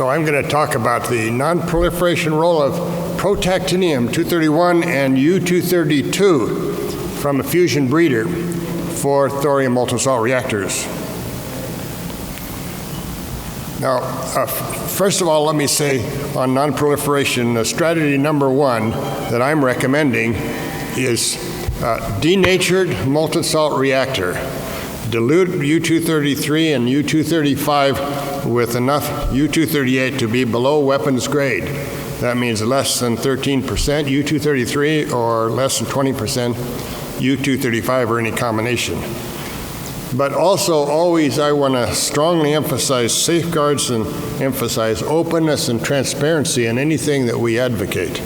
So I'm going to talk about the non-proliferation role of protactinium-231 and U-232 from a fusion breeder for thorium molten salt reactors. Now, first of all, let me say on non-proliferation, strategy number one that I'm recommending is denatured molten salt reactor. Dilute U-233 and U-235 with enough U-238 to be below weapons grade. That means less than 13% U-233 or less than 20% U-235 or any combination. But also always I want to strongly emphasize safeguards and emphasize openness and transparency in anything that we advocate.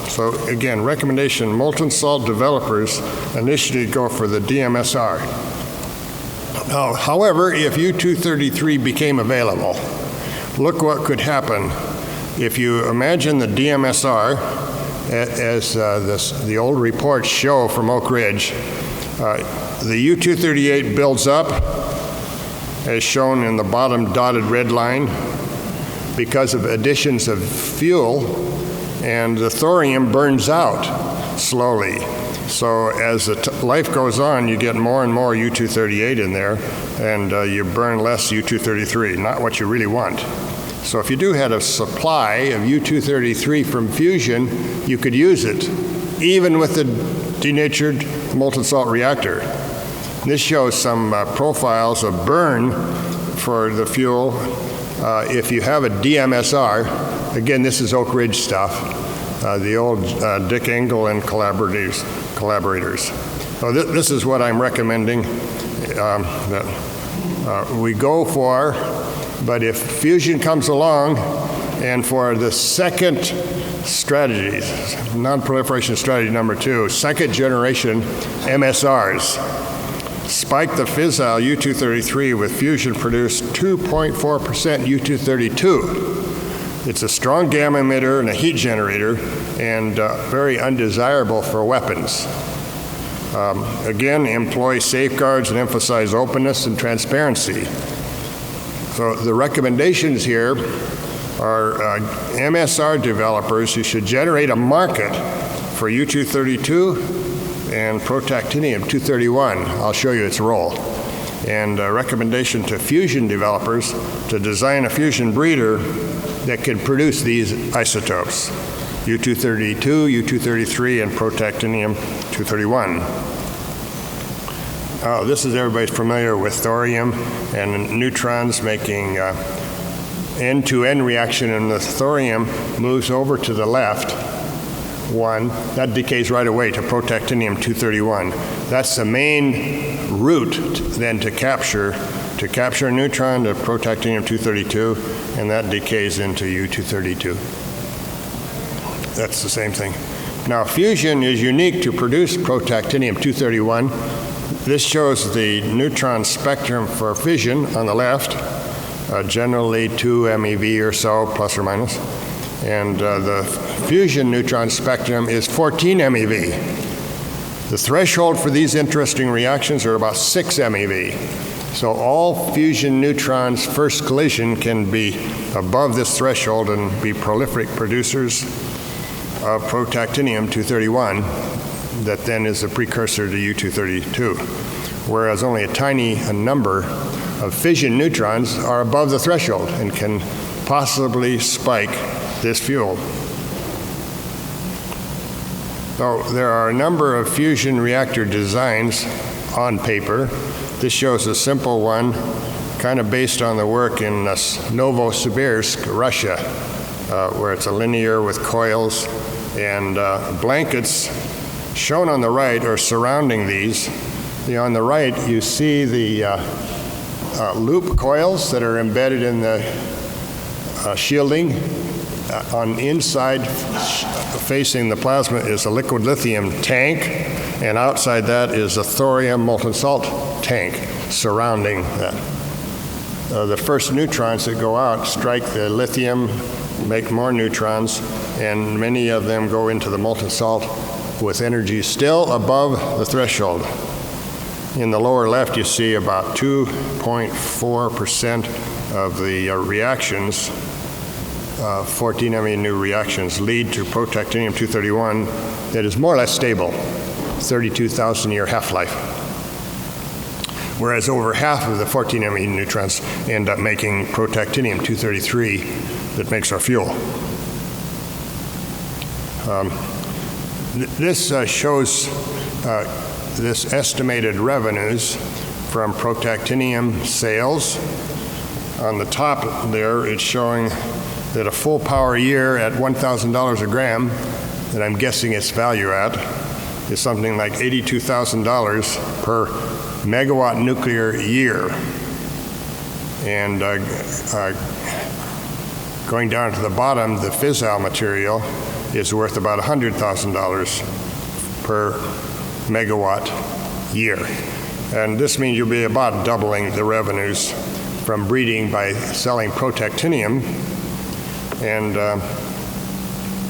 So again, recommendation, molten salt developers initially go for the DMSR. Now, however, if U-233 became available, look what could happen. If you imagine the DMSR, as the old reports show from Oak Ridge, the U-238 builds up, as shown in the bottom dotted red line, because of additions of fuel, and the thorium burns out slowly. So as life goes on, you get more and more U-238 in there, and you burn less U-233, not what you really want. So if you do have a supply of U-233 from fusion, you could use it, even with the denatured molten salt reactor. This shows some profiles of burn for the fuel. If you have a DMSR, again, this is Oak Ridge stuff, the old Dick Engel and collaborators. So this is what I'm recommending that we go for, but if fusion comes along, and for the second strategy, non-proliferation strategy number two, second generation MSRs, spike the fissile U-233 with fusion produced 2.4% U-232. It's a strong gamma emitter and a heat generator, and very undesirable for weapons. Again, employ safeguards and emphasize openness and transparency. So the recommendations here are MSR developers who should generate a market for U-232 and protactinium-231. I'll show you its role. And a recommendation to fusion developers to design a fusion breeder that can produce these isotopes, U-232, U-233, and protactinium-231. This is everybody's familiar with thorium and neutrons making end-to-end reaction, and the thorium moves over to the left. That decays right away to protactinium-231. That's the main route then to capture a neutron to protactinium-232, and that decays into U-232. That's the same thing. Now, fusion is unique to produce protactinium-231. This shows the neutron spectrum for fission on the left, generally 2 MeV or so, plus or minus. And the fusion neutron spectrum is 14 MeV. The threshold for these interesting reactions are about 6 MeV. So all fusion neutrons' first collision can be above this threshold and be prolific producers of protactinium-231 that then is a precursor to U-232, whereas only a tiny number of fission neutrons are above the threshold and can possibly spike this fuel. So there are a number of fusion reactor designs on paper. This shows a simple one, kind of based on the work in Novosibirsk, Russia, where it's a linear with coils and blankets shown on the right are surrounding these. On the right, you see the loop coils that are embedded in the shielding. On inside, facing the plasma, is a liquid lithium tank, and outside that is a thorium molten salt tank surrounding that. The first neutrons that go out strike the lithium, make more neutrons, and many of them go into the molten salt with energy still above the threshold. In the lower left, you see about 2.4% of the reactions, 14 MENU reactions, lead to protactinium-231 that is more or less stable, 32,000-year half-life. Whereas over half of the 14 MENU neutrons end up making protactinium-233 that makes our fuel. This shows this estimated revenues from protactinium sales. On the top there, it's showing that a full power year at $1,000 a gram, that I'm guessing its value at, is something like $82,000 per megawatt nuclear year. And going down to the bottom, the fissile material is worth about $100,000 per megawatt year. And this means you'll be about doubling the revenues from breeding by selling protactinium. And the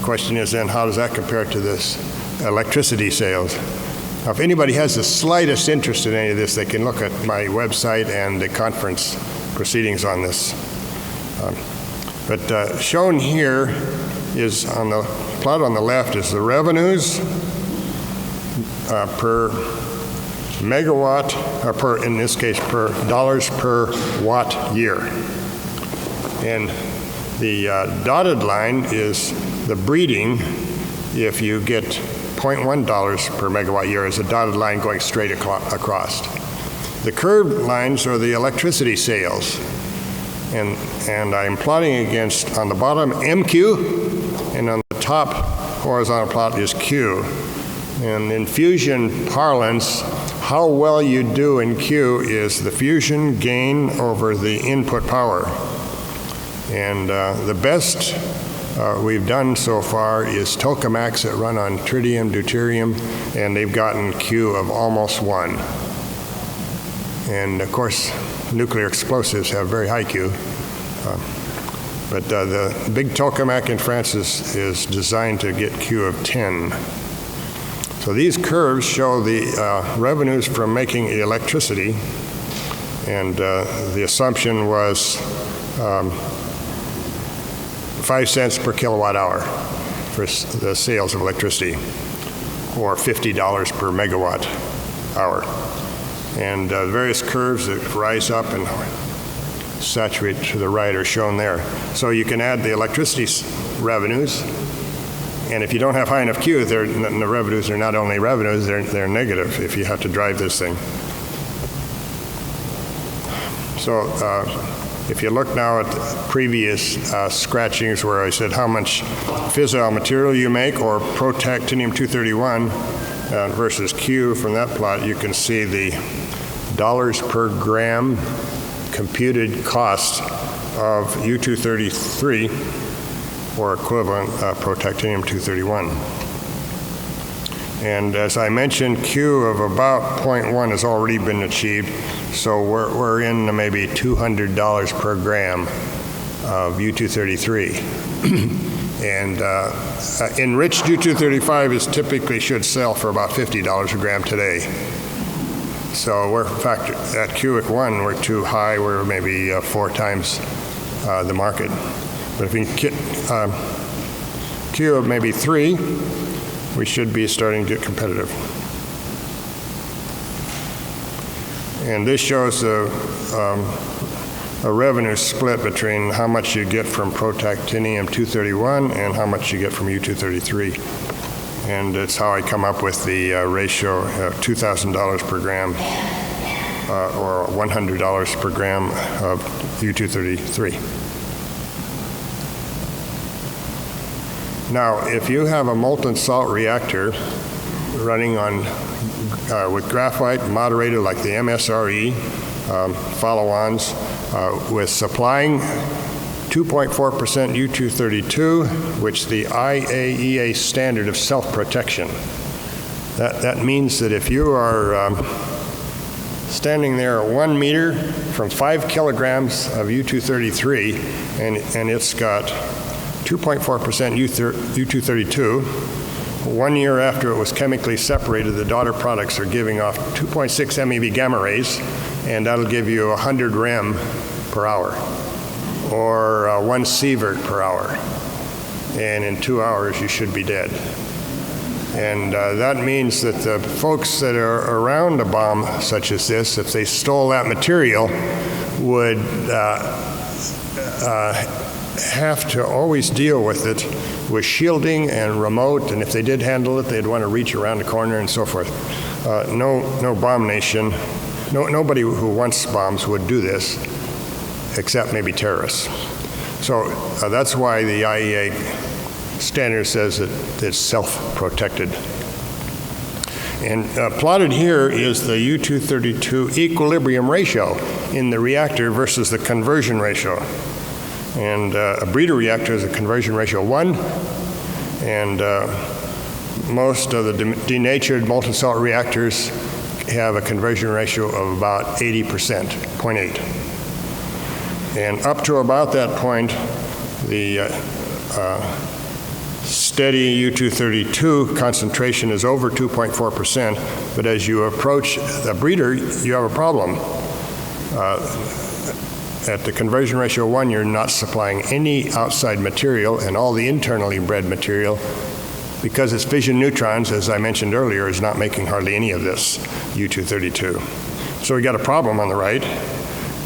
question is then, how does that compare to this electricity sales? Now, if anybody has the slightest interest in any of this, they can look at my website and the conference proceedings on this. But shown here is on the plot on the left is the revenues per megawatt, or per, in this case, per dollars per watt year. And the dotted line is the breeding if you get $0.1 per megawatt year as a dotted line going straight across. The curved lines are the electricity sales. And I'm plotting against, on the bottom, MQ, and on the top horizontal plot is Q. And in fusion parlance, how well you do in Q is the fusion gain over the input power. And the best we've done so far is tokamaks that run on tritium, deuterium, and they've gotten Q of almost 1. And of course, nuclear explosives have very high Q. But the big tokamak in France is designed to get Q of 10. So these curves show the revenues from making electricity, and the assumption was 5 cents per kilowatt hour for the sales of electricity, or $50 per megawatt hour. And various curves that rise up and saturate to the right are shown there. So you can add the electricity revenues, and if you don't have high enough Q, the revenues are not only revenues, they're negative if you have to drive this thing. So if you look now at previous scratchings where I said how much fissile material you make, or protactinium-231 versus Q from that plot, you can see the dollars per gram computed cost of U-233 or equivalent protactinium-231. And as I mentioned, Q of about 0.1 has already been achieved, so we're in maybe $200 per gram of U-233. And enriched U-235 is typically should sell for about $50 a gram today. So we're, in fact, at Q at 1, we're too high. We're maybe 4 times the market. But if we get Q of maybe 3, we should be starting to get competitive. And this shows a revenue split between how much you get from protactinium-231 and how much you get from U-233. And it's how I come up with the ratio of $2,000 per gram or $100 per gram of U-233. Now, if you have a molten salt reactor running on with graphite moderated like the MSRE follow-ons with supplying 2.4% U-232, which the IAEA standard of self-protection. That means that if you are standing there at 1 meter from 5 kilograms of U-233, and it's got 2.4% U-232, 1 year after it was chemically separated, the daughter products are giving off 2.6 MeV gamma rays, and that'll give you 100 rem per hour. or 1 sievert per hour. And in 2 hours, you should be dead. And that means that the folks that are around a bomb such as this, if they stole that material, would have to always deal with it with shielding and remote, and if they did handle it, they'd want to reach around the corner and so forth. No bomb nation, nobody who wants bombs would do this, except maybe terrorists. So that's why the IAEA standard says that it's self-protected. And plotted here is the U-232 equilibrium ratio in the reactor versus the conversion ratio. And a breeder reactor is a conversion ratio 1, and most of the denatured molten salt reactors have a conversion ratio of about 80%, 0.8. And up to about that point, the steady U-232 concentration is over 2.4%, but as you approach the breeder, you have a problem. At the conversion ratio 1, you're not supplying any outside material, and all the internally bred material, because it's fission neutrons, as I mentioned earlier, is not making hardly any of this U-232. So we got a problem on the right,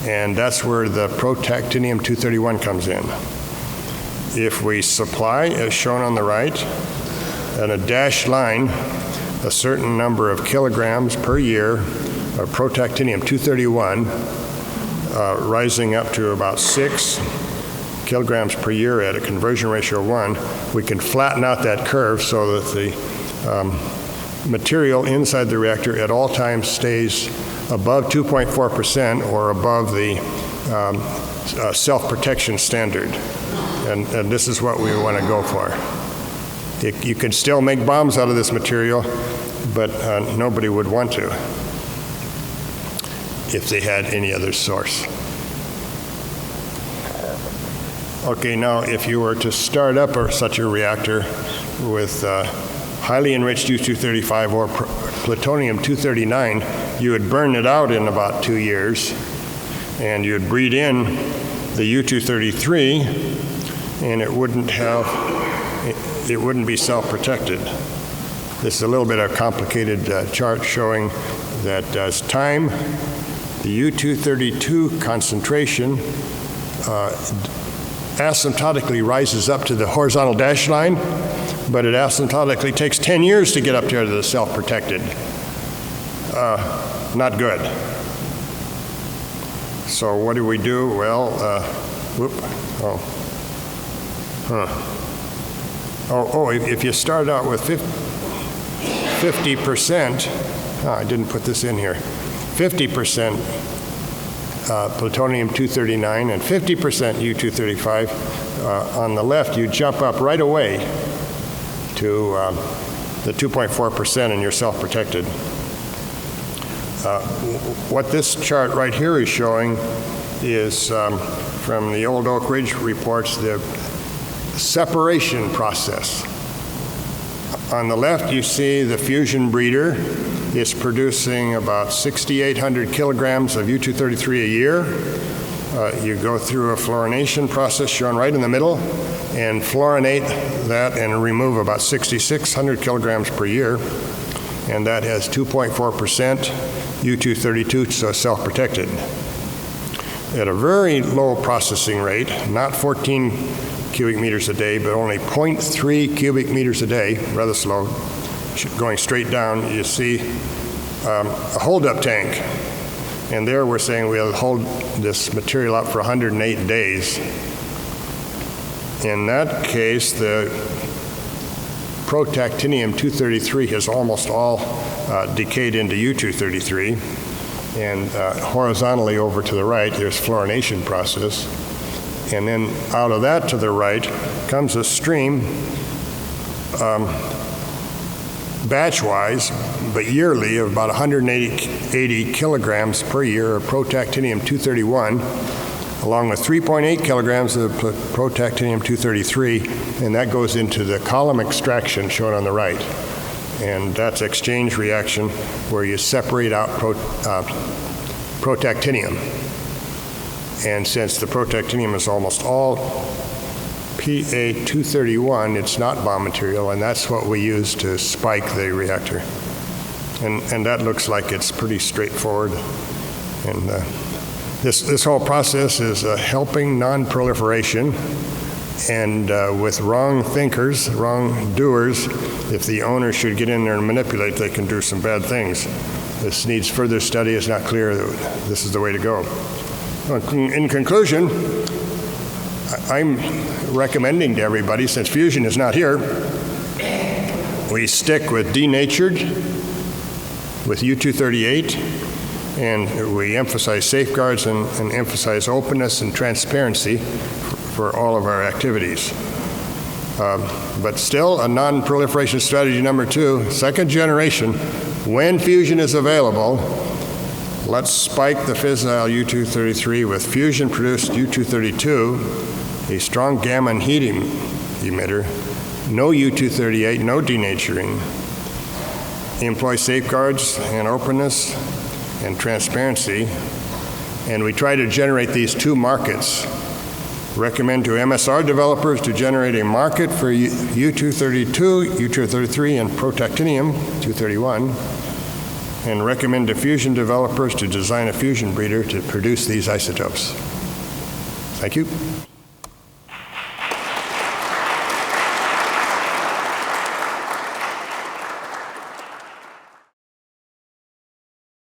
and that's where the protactinium-231 comes in. If we supply, as shown on the right, on a dashed line, a certain number of kilograms per year of protactinium-231, rising up to about 6 kilograms per year at a conversion ratio 1, we can flatten out that curve so that the material inside the reactor at all times stays above 2.4% or above the self-protection standard. And this is what we want to go for. You could still make bombs out of this material, but nobody would want to if they had any other source. Okay, now if you were to start up such a reactor with highly enriched U-235 or plutonium-239, you would burn it out in about 2 years, and you'd breed in the U-233, and it wouldn't be self-protected. This is a little bit of a complicated chart showing that as time, the U-232 concentration asymptotically rises up to the horizontal dash line, but it asymptotically takes 10 years to get up there to the self-protected. Not good. So what do we do? Well, if you start out with 50%, I didn't put this in here, 50% plutonium-239 and 50% U-235, on the left, you jump up right away to the 2.4% and you're self-protected. What this chart right here is showing is from the old Oak Ridge reports, the separation process. On the left, you see the fusion breeder is producing about 6,800 kilograms of U-233 a year. You go through a fluorination process shown right in the middle and fluorinate that and remove about 6,600 kilograms per year. And that has 2.4% U-232, so self-protected. At a very low processing rate, not 14 cubic meters a day, but only 0.3 cubic meters a day, rather slow, going straight down, you see a hold-up tank. And there we're saying we'll hold this material up for 108 days. In that case, the protactinium-233 has almost all decayed into U-233. And horizontally over to the right, there's fluorination process. And then out of that to the right comes a stream, batch-wise, but yearly, of about 180 kilograms per year of protactinium-231, along with 3.8 kilograms of protactinium-233, and that goes into the column extraction shown on the right. And that's exchange reaction where you separate out protactinium. And since the protactinium is almost all Pa-231, it's not bomb material, and that's what we use to spike the reactor. And that looks like it's pretty straightforward. And this whole process is helping non-proliferation. And with wrong thinkers, wrong doers, if the owner should get in there and manipulate, they can do some bad things. This needs further study. It's not clear that this is the way to go. In conclusion, I'm recommending to everybody, since fusion is not here, we stick with denatured, with U-238, and we emphasize safeguards and emphasize openness and transparency for all of our activities. But still, a non-proliferation strategy number 2, second generation, when fusion is available, let's spike the fissile U-233 with fusion-produced U-232, a strong gamma and heat emitter, no U-238, no denaturing. Employ safeguards and openness and transparency, and we try to generate these 2 markets. Recommend to MSR developers to generate a market for U-232, U-233, and protactinium 231, and recommend to fusion developers to design a fusion breeder to produce these isotopes. Thank you.